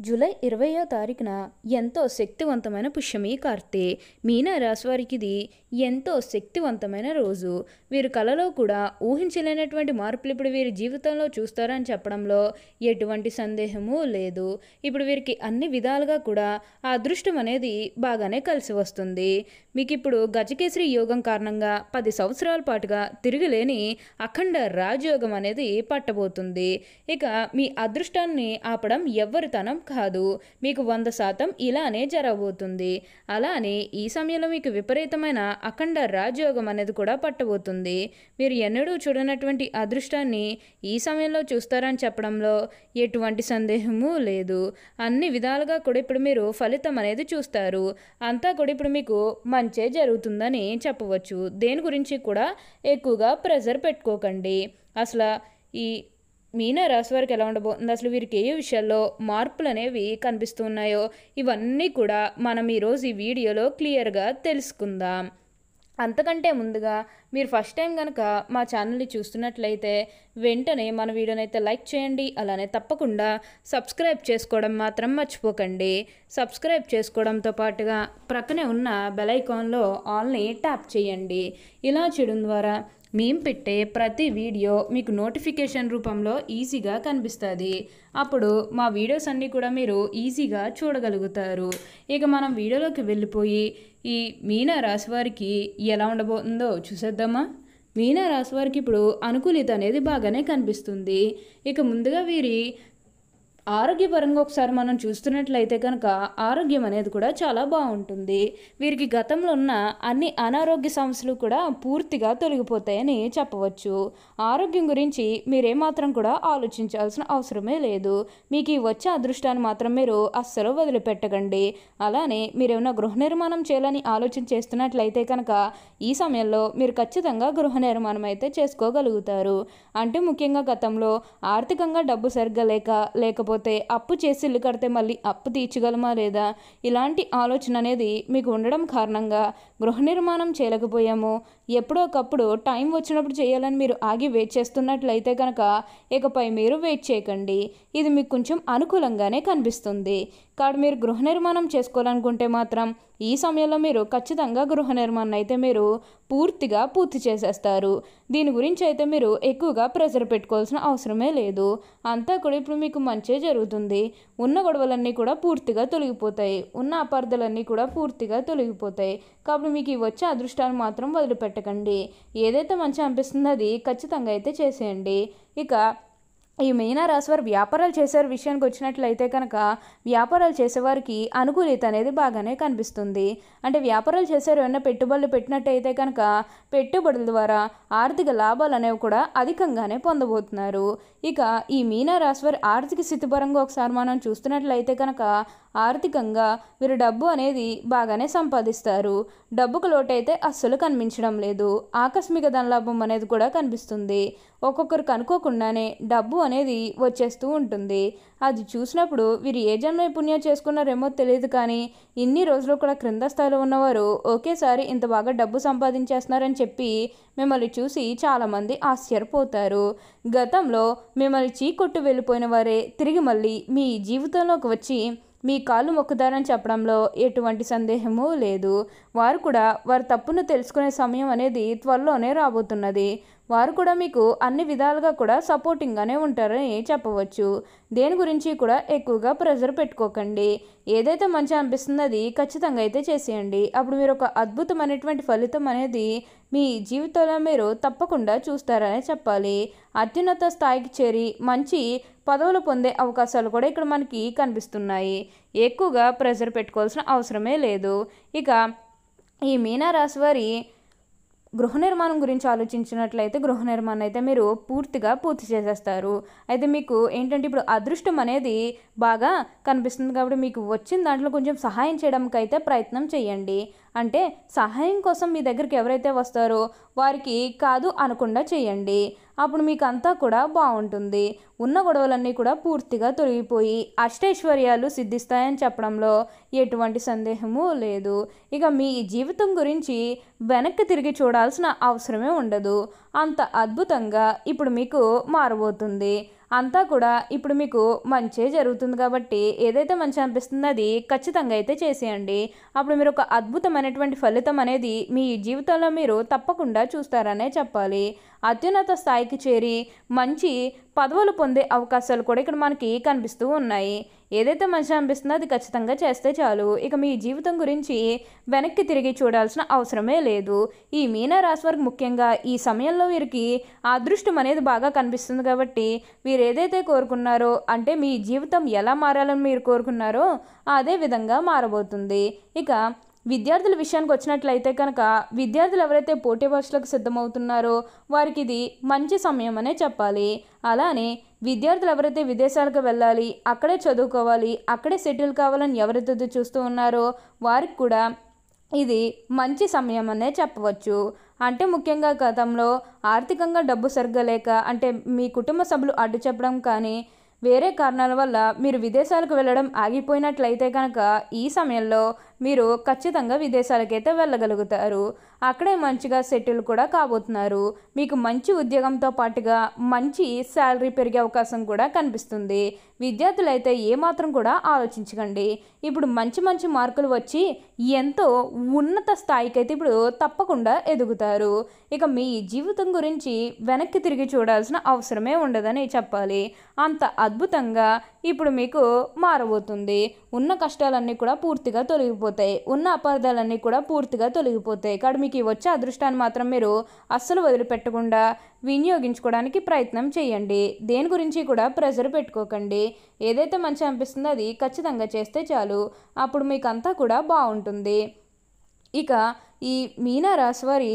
July 20వ తారీఖున ఎంతో శక్తివంతమైన పుష్యమి కార్తె. మీన రాశి వారికి ఇది ఎంతో శక్తివంతమైన రోజు. వీరు కలలో కూడా ఊహించలేనటువంటి మార్పులు ఇప్పుడు వీరి జీవితంలో చూస్తారని చెప్పడంలో ఎటువంటి సందేహము లేదు. ఇప్పుడు వీరికి అన్ని విధాలుగా కూడా ఆ అదృష్టం అనేది బాగానే కలిసి వస్తుంది. మీకు ఇప్పుడు గజకేసరి యోగం కారణంగా 10 సంవత్సరాల పాటుగా తిరిగిలేని అఖండ రాజయోగం అనేది పట్టబోతుంది. ఇక మీ అదృష్టాన్ని ఆపడం ఎవ్వరి తనం కాదు. మీకు 100% ఇలానే జరగబోతుంది. అలానే ఈ సమయంలో మీకు విపరీతమైన అఖండ రాజయోగం అనేది కూడా పట్టబోతుంది. మీరు ఎన్నడూ చూడనటువంటి అదృష్టాన్ని ఈ సమయంలో చూస్తారని చెప్పడంలో ఎటువంటి సందేహము లేదు. అన్ని విధాలుగా కూడా ఇప్పుడు మీరు ఫలితం అనేది చూస్తారు. అంతా కూడా ఇప్పుడు మీకు మంచే జరుగుతుందని చెప్పవచ్చు. దేని గురించి కూడా ఎక్కువగా ప్రెజర్ పెట్టుకోకండి. అసలు ఈ మీన రాశి వారికి ఎలా ఉండబోతుంది, అసలు వీరికి ఏ విషయాల్లో మార్పులు అనేవి కనిపిస్తున్నాయో ఇవన్నీ కూడా మనం ఈరోజు ఈ వీడియోలో క్లియర్గా తెలుసుకుందాం. అంతకంటే ముందుగా మీరు ఫస్ట్ టైం కనుక మా ఛానల్ని చూస్తున్నట్లయితే వెంటనే మన వీడియోని అయితే లైక్ చేయండి. అలానే తప్పకుండా సబ్స్క్రైబ్ చేసుకోవడం మాత్రం మర్చిపోకండి. సబ్స్క్రైబ్ చేసుకోవడంతో పాటుగా ప్రక్కనే ఉన్న బెల్ ఐకాన్లో ఆల్ని ట్యాప్ చేయండి. ఇలా చేయడం ద్వారా మేము పెట్టే ప్రతి వీడియో మీకు నోటిఫికేషన్ రూపంలో ఈజీగా కనిపిస్తుంది. అప్పుడు మా వీడియోస్ అన్నీ కూడా మీరు ఈజీగా చూడగలుగుతారు. ఇక మనం వీడియోలోకి వెళ్ళిపోయి ఈ మీన రాశి వారికి ఎలా ఉండబోతుందో చూసేద్దామా. మీన రాశి వారికి ఇప్పుడు అనుకూలిత అనేది బాగానే కనిపిస్తుంది. ఇక ముందుగా వీరి ఆరోగ్యపరంగా ఒకసారి మనం చూస్తున్నట్లయితే కనుక ఆరోగ్యం అనేది కూడా చాలా బాగుంటుంది. వీరికి గతంలో ఉన్న అన్ని అనారోగ్య సమస్యలు కూడా పూర్తిగా తొలగిపోతాయని చెప్పవచ్చు. ఆరోగ్యం గురించి మీరేమాత్రం కూడా ఆలోచించాల్సిన అవసరమే లేదు. మీకు ఈ వచ్చే అదృష్టాన్ని మాత్రం మీరు అస్సలు వదిలిపెట్టకండి. అలానే మీరేమైనా గృహ నిర్మాణం చేయాలని ఆలోచన చేస్తున్నట్లయితే కనుక ఈ సమయంలో మీరు ఖచ్చితంగా గృహ నిర్మాణం అయితే చేసుకోగలుగుతారు. అంటే ముఖ్యంగా గతంలో ఆర్థికంగా డబ్బు సరిగ్గా లేకపోతే అప్పు చేసి ఇల్లు కడితే మళ్ళీ అప్పు తీర్చగలమా లేదా, ఇలాంటి ఆలోచన అనేది మీకు ఉండడం కారణంగా గృహ నిర్మాణం చేయలేకపోయాము. ఎప్పుడో ఒకప్పుడు టైం వచ్చినప్పుడు చేయాలని మీరు ఆగి వెయిట్ చేస్తున్నట్లయితే కనుక ఇకపై మీరు వెయిట్ చేయకండి. ఇది మీకు కొంచెం అనుకూలంగానే కనిపిస్తుంది. కాబట్టి మీరు గృహ నిర్మాణం చేసుకోవాలనుకుంటే మాత్రం ఈ సమయంలో మీరు ఖచ్చితంగా గృహ నిర్మాణం అయితే మీరు పూర్తి చేసేస్తారు. దీని గురించి అయితే మీరు ఎక్కువగా ప్రెజర్ పెట్టుకోవాల్సిన అవసరమే లేదు. అంతా కూడా ఇప్పుడు మీకు మంచే జరుగుతుంది. ఉన్న గొడవలన్నీ కూడా పూర్తిగా తొలగిపోతాయి. ఉన్న అపార్థాలన్నీ కూడా పూర్తిగా తొలగిపోతాయి. కాబట్టి మీకు ఈ వచ్చే అదృష్టాన్ని మాత్రం వదిలిపెట్టకండి. ఏదైతే మంచి అనిపిస్తుందో అది ఖచ్చితంగా అయితే చేసేయండి. ఇక ఈ మీన రాశి వారు వ్యాపారాలు చేసే విషయానికి వచ్చినట్లయితే కనుక వ్యాపారాలు చేసేవారికి అనుకూలిత అనేది బాగానే కనిపిస్తుంది. అంటే వ్యాపారాలు చేసేవారు ఏమైనా పెట్టుబడులు పెట్టినట్టయితే కనుక పెట్టుబడుల ద్వారా ఆర్థిక లాభాలు అనేవి కూడా అధికంగానే పొందబోతున్నారు. ఇక ఈ మీన రాశి వారి ఆర్థిక స్థితిపరంగా ఒకసారి మనం చూస్తున్నట్లయితే కనుక ఆర్థికంగా వీరు డబ్బు అనేది బాగానే సంపాదిస్తారు. డబ్బుకు లోటైతే అస్సలు కనిపించడం లేదు. ఆకస్మిక ధనలాభం అనేది కూడా కనిపిస్తుంది. ఒక్కొక్కరికి అనుకోకుండానే డబ్బు అనేది వచ్చేస్తూ ఉంటుంది. అది చూసినప్పుడు వీరు ఏ జన్మ పుణ్యం చేసుకున్నారేమో తెలియదు, కానీ ఇన్ని రోజులు కూడా క్రింద స్థాయిలో ఉన్నవారు ఒకేసారి ఇంత బాగా డబ్బు సంపాదించేస్తున్నారని చెప్పి మిమ్మల్ని చూసి చాలామంది ఆశ్చర్యపోతారు. గతంలో మిమ్మల్ని చీకొట్టు వెళ్ళిపోయిన వారే తిరిగి మళ్ళీ మీ జీవితంలోకి వచ్చి మీ కాళ్ళు మొక్కుతారని చెప్పడంలో ఎటువంటి సందేహము లేదు. వారు కూడా వారి తప్పును తెలుసుకునే సమయం అనేది త్వరలోనే రాబోతున్నది. వారు కూడా మీకు అన్ని విధాలుగా కూడా సపోర్టింగ్గానే ఉంటారని చెప్పవచ్చు. దేని గురించి కూడా ఎక్కువగా ప్రెజర్ పెట్టుకోకండి. ఏదైతే మంచి అనిపిస్తుందో అది ఖచ్చితంగా అయితే చేసేయండి. అప్పుడు మీరు ఒక అద్భుతమైనటువంటి ఫలితం అనేది మీ జీవితంలో మీరు తప్పకుండా చూస్తారనే చెప్పాలి. అత్యున్నత స్థాయికి చేరి మంచి పదవులు పొందే అవకాశాలు కూడా ఇక్కడ మనకి కనిపిస్తున్నాయి. ఎక్కువగా ప్రెజర్ పెట్టుకోవాల్సిన అవసరమే లేదు. ఇక ఈ మీన రాశి వారి గృహ నిర్మాణం గురించి ఆలోచించినట్లయితే గృహ నిర్మాణం అయితే మీరు పూర్తి చేసేస్తారు. అయితే మీకు ఏంటంటే ఇప్పుడు అదృష్టం అనేది బాగా కనిపిస్తుంది. కాబట్టి మీకు వచ్చిన దాంట్లో కొంచెం సహాయం చేయడానికి అయితే ప్రయత్నం చేయండి. అంటే సహాయం కోసం మీ దగ్గరికి ఎవరైతే వస్తారో వారికి కాదు అనకుండా చేయండి. అప్పుడు మీకు అంతా కూడా బాగుంటుంది. ఉన్న గొడవలన్నీ కూడా పూర్తిగా తొలగిపోయి అష్టైశ్వర్యాలు సిద్ధిస్తాయని చెప్పడంలో ఎటువంటి సందేహము లేదు. ఇక మీ జీవితం గురించి వెనక్కి తిరిగి చూడాల్సిన అవసరమే ఉండదు. అంత అద్భుతంగా ఇప్పుడు మీకు మారబోతుంది. అంతా కూడా ఇప్పుడు మీకు మంచే జరుగుతుంది కాబట్టి ఏదైతే మంచి అనిపిస్తుందో అది ఖచ్చితంగా అయితే చేసేయండి. అప్పుడు మీరు ఒక అద్భుతమైనటువంటి ఫలితం అనేది మీ జీవితంలో మీరు తప్పకుండా చూస్తారనే చెప్పాలి. అత్యున్నత స్థాయికి చేరి మంచి పదవులు పొందే అవకాశాలు కూడా ఇక్కడ మనకి కనిపిస్తూ ఉన్నాయి. ఏదైతే మంచి అనిపిస్తుందో అది ఖచ్చితంగా చేస్తే చాలు. ఇక మీ జీవితం గురించి వెనక్కి తిరిగి చూడాల్సిన అవసరమే లేదు. ఈ మీన రాశి వారికి ముఖ్యంగా ఈ సమయంలో వీరికి అదృష్టం అనేది బాగా కనిపిస్తుంది కాబట్టి వీరు ఏదైతే కోరుకున్నారో అంటే మీ జీవితం ఎలా మారాలని మీరు కోరుకున్నారో అదే విధంగా మారబోతుంది. ఇక విద్యార్థుల విషయానికి వచ్చినట్లయితే కనుక విద్యార్థులు ఎవరైతే పోటీ పరీక్షలకు సిద్ధమవుతున్నారో వారికి ఇది మంచి సమయం అనే చెప్పాలి. అలానే విద్యార్థులు ఎవరైతే విదేశాలకు వెళ్ళాలి, అక్కడే చదువుకోవాలి, అక్కడే సెటిల్ కావాలని ఎవరైతే చూస్తూ ఉన్నారో వారికి కూడా ఇది మంచి సమయం అనే చెప్పవచ్చు. అంటే ముఖ్యంగా గతంలో ఆర్థికంగా డబ్బు సరిగ్గా లేక అంటే మీ కుటుంబ సభ్యులు అడ్డు చెప్పడం కానీ వేరే కారణాల వల్ల మీరు విదేశాలకు వెళ్ళడం ఆగిపోయినట్లయితే కనుక ఈ సమయంలో మీరు ఖచ్చితంగా విదేశాలకైతే వెళ్ళగలుగుతారు. అక్కడే మంచిగా సెటిల్ కూడా కాబోతున్నారు. మీకు మంచి ఉద్యోగంతో పాటుగా మంచి శాలరీ పెరిగే అవకాశం కూడా కనిపిస్తుంది. విద్యార్థులు అయితే ఏమాత్రం కూడా ఆలోచించకండి. ఇప్పుడు మంచి మంచి మార్కులు వచ్చి ఎంతో ఉన్నత స్థాయికి అయితే ఇప్పుడు తప్పకుండా ఎదుగుతారు. ఇక మీ జీవితం గురించి వెనక్కి తిరిగి చూడాల్సిన అవసరమే ఉండదని చెప్పాలి. అంత అద్భుతంగా ఇప్పుడు మీకు మారబోతుంది. ఉన్న కష్టాలన్నీ కూడా పూర్తిగా తొలగిపోతాయి. ఉన్న అపార్థాలన్నీ కూడా పూర్తిగా తొలగిపోతాయి. కాబట్టి మీకు వచ్చే అదృష్టాన్ని మాత్రం మీరు అస్సలు వదిలిపెట్టకుండా వినియోగించుకోవడానికి ప్రయత్నం చేయండి. దేని గురించి కూడా ప్రెజర్ పెట్టుకోకండి. ఏదైతే మంచి అనిపిస్తుందో అది ఖచ్చితంగా చేస్తే చాలు. అప్పుడు మీకు అంతా కూడా బాగుంటుంది. ఇక ఈ మీనా రాశి వారి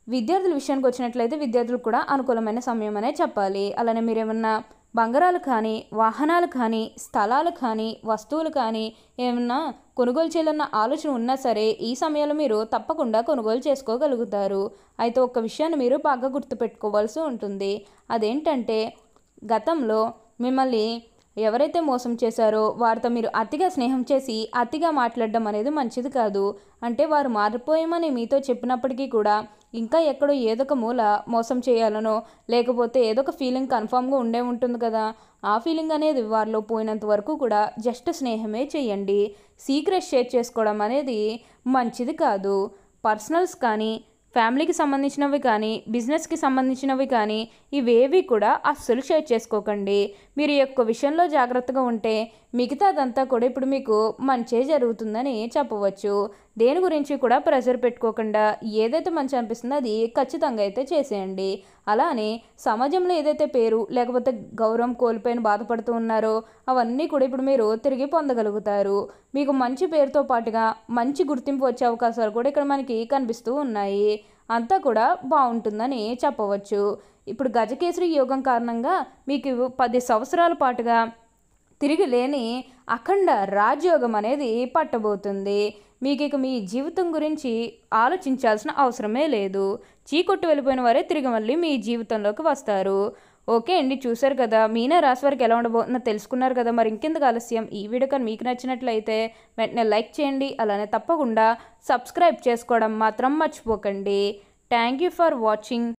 విద్యార్థుల విషయానికి వచ్చినట్లయితే విద్యార్థులకు కూడా అనుకూలమైన సమయం అనే చెప్పాలి. అలానే మీరేమన్నా బంగారాలు కానీ, వాహనాలు కానీ, స్థలాలు కానీ, వస్తువులు కానీ ఏమన్నా కొనుగోలు చేయాలన్న ఆలోచన ఉన్నా సరే ఈ సమయంలో మీరు తప్పకుండా కొనుగోలు చేసుకోగలుగుతారు. అయితే ఒక్క విషయాన్ని మీరు బాగా గుర్తుపెట్టుకోవాల్సి ఉంటుంది. అదేంటంటే గతంలో మిమ్మల్ని ఎవరైతే మోసం చేశారో వారితో మీరు అతిగా స్నేహం చేసి అతిగా మాట్లాడడం అనేది మంచిది కాదు. అంటే వారు మారిపోయామని మీతో చెప్పినప్పటికీ కూడా ఇంకా ఎక్కడో ఏదో ఒక మూల మోసం చేయాలనో లేకపోతే ఏదో ఒక ఫీలింగ్ కన్ఫామ్గా ఉండే ఉంటుంది కదా. ఆ ఫీలింగ్ అనేది వారిలో పోయినంత వరకు కూడా జస్ట్ స్నేహమే చేయండి. సీక్రెట్ షేర్ చేసుకోవడం అనేది మంచిది కాదు. పర్సనల్స్ కానీ, ఫ్యామిలీకి సంబంధించినవి కానీ, బిజినెస్కి సంబంధించినవి కానీ ఇవేవి కూడా అస్సలు షేర్ చేసుకోకండి. మీరు ఈ యొక్క విషయంలో జాగ్రత్తగా ఉంటే మిగతాదంతా కూడా ఇప్పుడు మీకు మంచే జరుగుతుందని చెప్పవచ్చు. దేని గురించి కూడా ప్రెషర్ పెట్టుకోకుండా ఏదైతే మంచి అనిపిస్తుందో అది ఖచ్చితంగా అయితే చేసేయండి. అలానే సమాజంలో ఏదైతే పేరు లేకపోతే గౌరవం కోల్పోయిన బాధపడుతూ ఉన్నారో అవన్నీ కూడా ఇప్పుడు మీరు తిరిగి పొందగలుగుతారు. మీకు మంచి పేరుతో పాటుగా మంచి గుర్తింపు వచ్చే అవకాశాలు కూడా ఇక్కడ మనకి కనిపిస్తూ ఉన్నాయి. అంతా కూడా బాగుంటుందని చెప్పవచ్చు. ఇప్పుడు గజకేసరి యోగం కారణంగా మీకు 10 సంవత్సరాల పాటుగా తిరిగి లేని అఖండ రాజయోగం అనేది పట్టబోతుంది. మీకు ఇక మీ జీవితం గురించి ఆలోచించాల్సిన అవసరమే లేదు. చీకొట్టు వెళ్ళిపోయిన వారే తిరిగి మళ్ళీ మీ జీవితంలోకి వస్తారు. ఓకే అండి, చూసారు కదా మీనా రాశి వారికి ఎలా ఉండబోతుందో తెలుసుకున్నారు కదా. మరి ఇంకెందుకు ఆలస్యం, ఈ వీడియో కానీ మీకు నచ్చినట్లయితే వెంటనే లైక్ చేయండి. అలానే తప్పకుండా సబ్స్క్రైబ్ చేసుకోవడం మాత్రం మర్చిపోకండి. Thank you for watching.